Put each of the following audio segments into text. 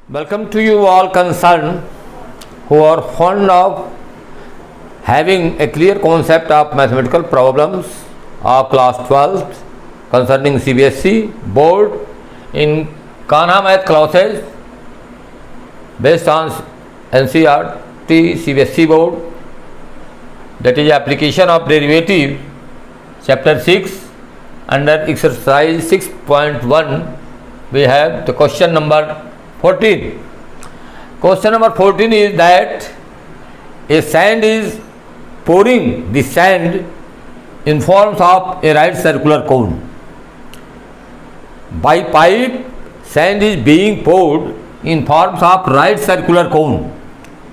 Welcome to you all concerned who are fond of having a clear concept of mathematical problems of class 12th concerning CBSE board in Kanha math classes based on NCERT CBSE board, that is application of derivative chapter 6 under exercise 6.1. we have the question number 14. Question number 14 is that a sand is pouring the sand in forms of a right circular cone. By pipe, sand is being poured in forms of right circular cone.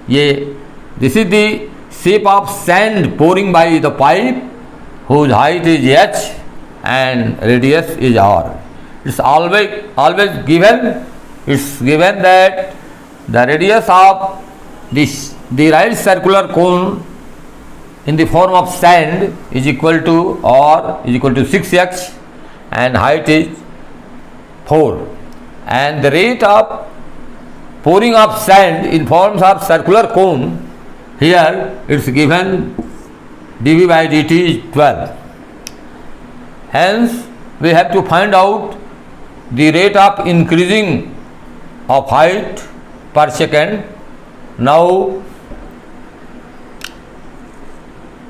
This is the shape of sand pouring by the pipe whose height is h and radius is r. It's always given. It's given that the radius of the right circular cone in the form of sand is equal to r is equal to 6h and height is 4, and the rate of pouring of sand in forms of circular cone, here it's given dV by dt is 12. Hence we have to find out the rate of increasing of height per second. Now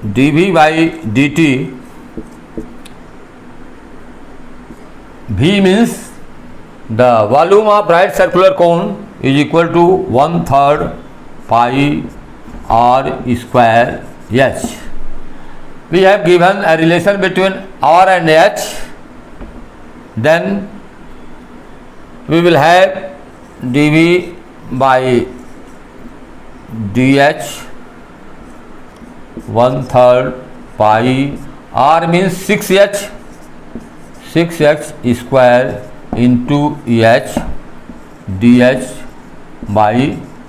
dV by dt, V means the volume of right circular cone is equal to 1/3 pi r square h. We have given a relation between r and h. Then we will have dV by dh 1/3 pi, r means 6h square into h dh by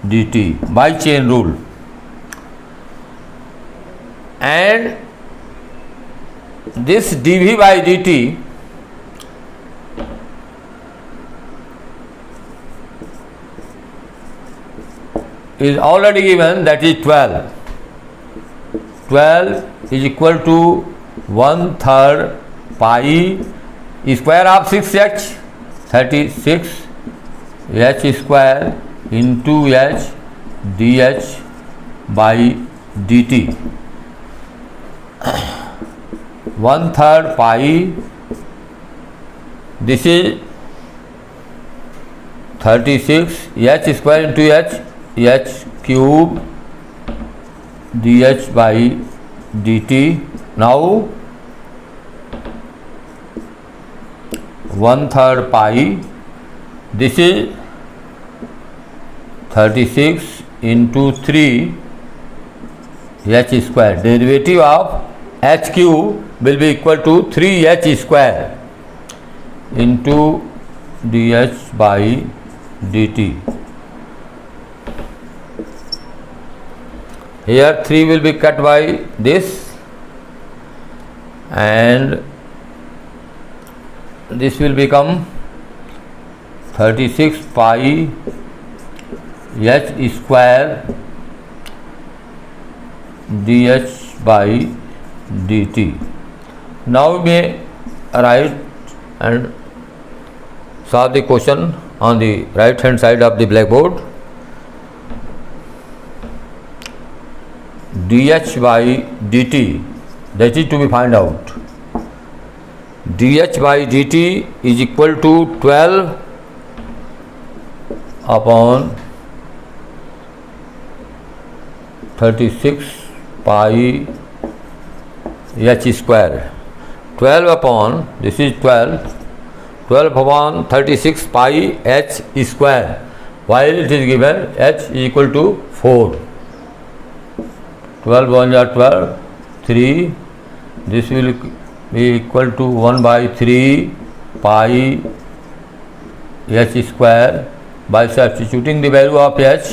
dt by chain rule. And this dV by dt is already given, that is 12. 12 is equal to 1/3 pi square of 6h, 36 h square into h dh by dt. 1/3 pi, this is 36 h square into h cube dh by dt. Now 1/3 pi, this is 36 into 3 h square. Derivative of h cube will be equal to 3h square into dh by dt. Here 3 will be cut by this, and this will become 36 pi h square dh by dt. Now we may write and solve the question on the right hand side of the blackboard. dh by dt, that is to be find out. dh by dt is equal to 12 upon 36 pi h square. 12 upon, this is 12 upon 36 pi h square, while it is given h is equal to 4. 12 1 are 12, 3, this will be equal to 1 by 3 pi h square. By substituting the value of h,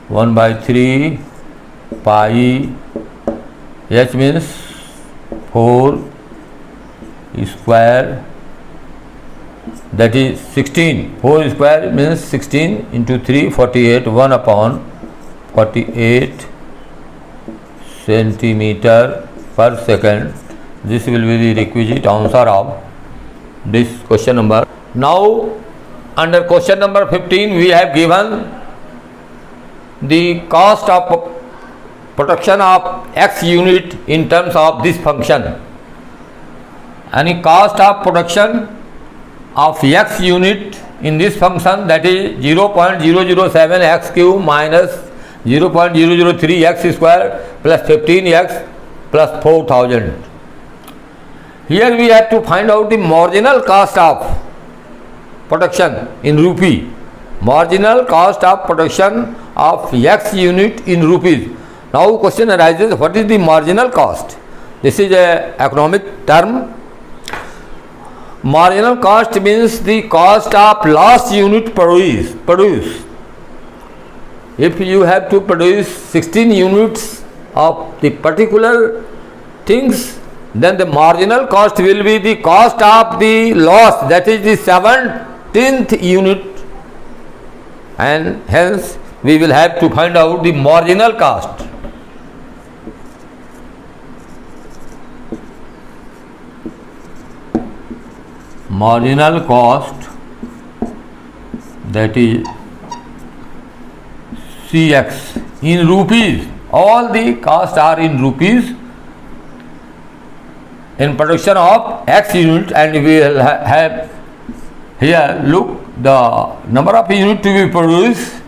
1 by 3 pi h means 4 square that is 16. 4 square means 16 into 3, 48, 1 upon 48 centimeter per second. This will be the requisite answer of this question number. Now, under question number 15, we have given the cost of production of x unit in terms of this function. Any cost of production of x unit in this function, that is 0.007 x cube minus 0.003 x square plus 15x plus 4000. Here we have to find out the marginal cost of production in rupee. Marginal cost of production of x unit in rupees. Now question arises, what is the marginal cost? This is a economic term. Marginal cost means the cost of last unit produced. If you have to produce 16 units of the particular things, then the marginal cost will be the cost of the loss, that is the 17th unit, and hence we will have to find out the marginal cost. Marginal cost, that is Cx in rupees. All the costs are in rupees in production of x unit, and we will have here, look, the number of units to be produced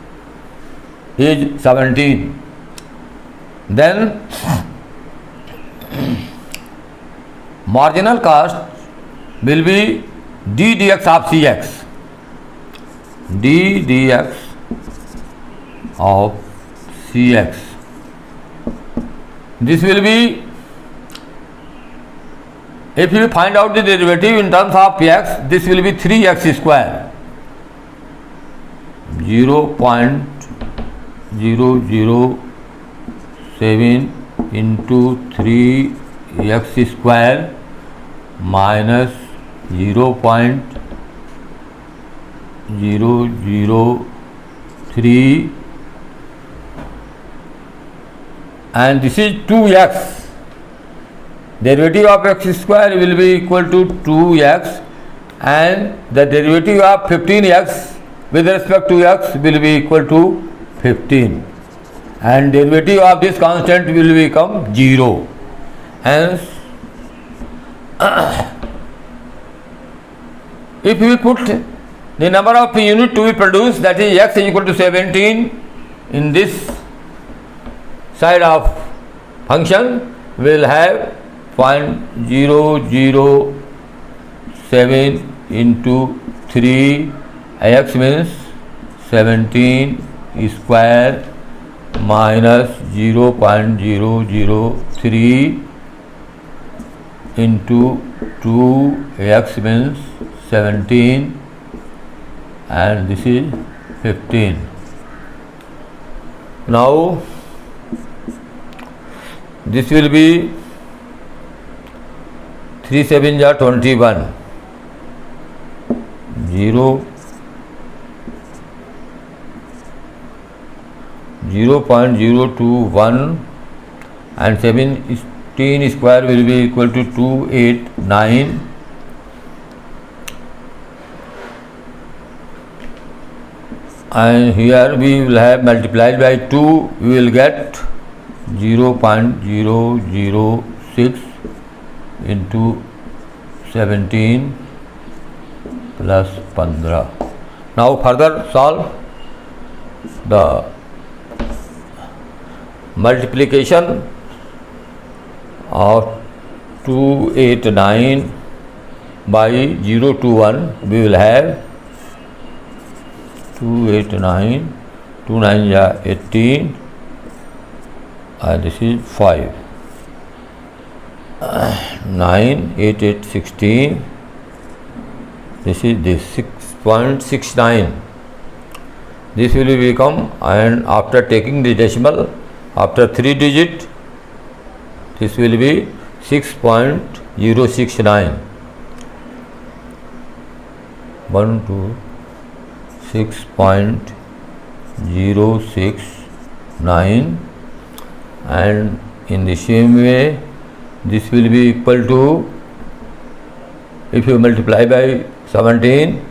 is 17. Then marginal cost will be d dx of Cx. d dx of Cx. This will be, if you find out the derivative in terms of x, this will be 3x square. 0.007 into 3x square minus 0.003, and this is 2x. Derivative of x square will be equal to 2x, and the derivative of 15x with respect to x will be equal to 15, and derivative of this constant will become 0. Hence, if we put the number of unit to be produced, that is x is equal to 17, in this side of function, we will have 0.007 into 3, x means 17 square minus 0.003 into 2, x means 17, and this is 15. Now this will be 3 7 are 21, 0.021, and 17 square will be equal to 289, and here we will have multiplied by 2, we will get 0.006 into 17 plus 15. Now further solve the multiplication of 289 by 021. We will have 289, 2 9 are 18, and this is 5. 9, 8, 8, 16. This is this 6.69. This will become, and after taking the decimal, after 3 digit, this will be 6.069. 126.069, and in the same way this will be equal to, if you multiply by 17,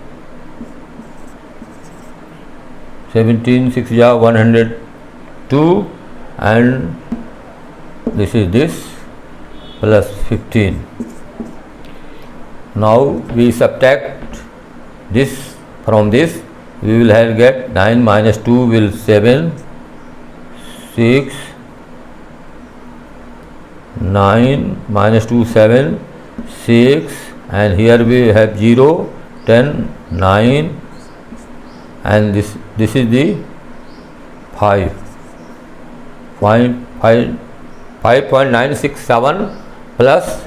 6 ja 102, and this is this plus 15. Now we subtract this from this, we will have get 9 minus 2 will 7, 6, 9 minus 2 7, 6, and here we have 0, 10, 9, and this is the 5.967 plus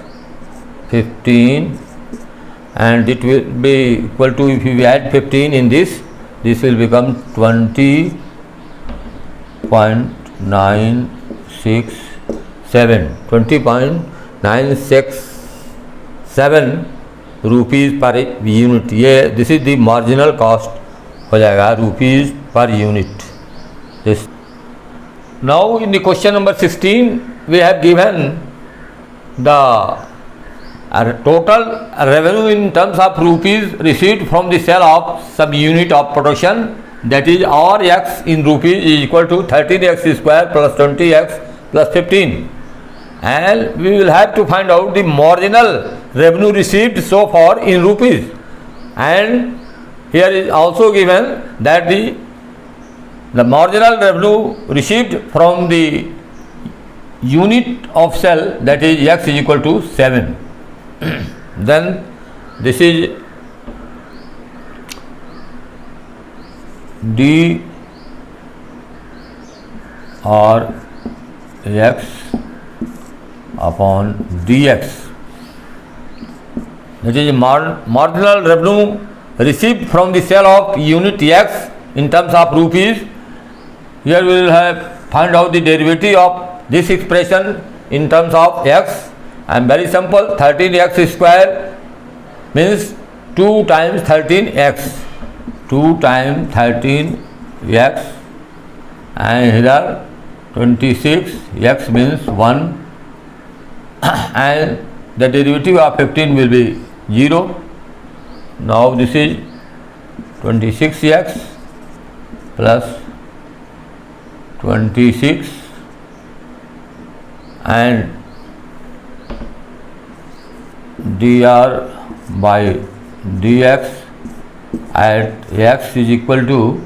15, and it will be equal to, if you add 15 in this will become 20.967 rupees per unit. ये this is the marginal cost हो जाएगा, rupees per unit. This. Now in the question number 16 we have given the total revenue in terms of rupees received from the sale of some unit of production, that is Rx in rupees is equal to 13x square plus 20x plus 15, and we will have to find out the marginal revenue received so far in rupees, and here is also given that the marginal revenue received from the unit of sale, that is x is equal to 7. Then this is d r x upon dx, that is marginal revenue received from the sale of unit x in terms of rupees. Here we will have find out the derivative of this expression in terms of x, and very simple, 13x square means 2 times 13x, 2 times 13x, and here 26x means 1, and the derivative of 15 will be 0. Now this is 26x plus 26 and dr by dx at x is equal to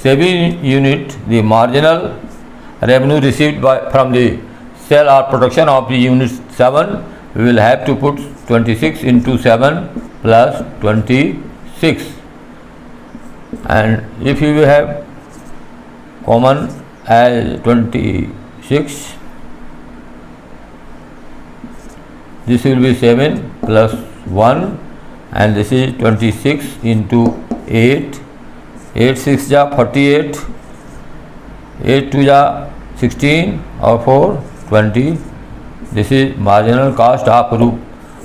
7 unit, the marginal revenue received from the sale or production of the unit 7, we will have to put 26 into 7 plus 26, and if you have common as 26, this will be 7 plus 1, and this is 26 into 8, 8 6 ja 48, 8 2 ja 16 or 4 20. This is marginal cost of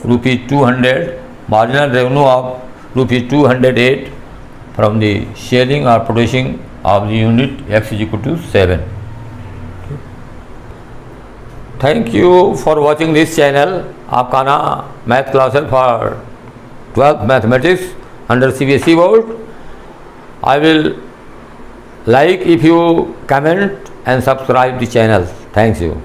rupees 200, marginal revenue of rupees 208 from the selling or producing of the unit x is equal to 7. Thank you for watching this channel. Apkana math classes for 12th mathematics under CBSE board. I will like if you comment and subscribe the channel. Thank you.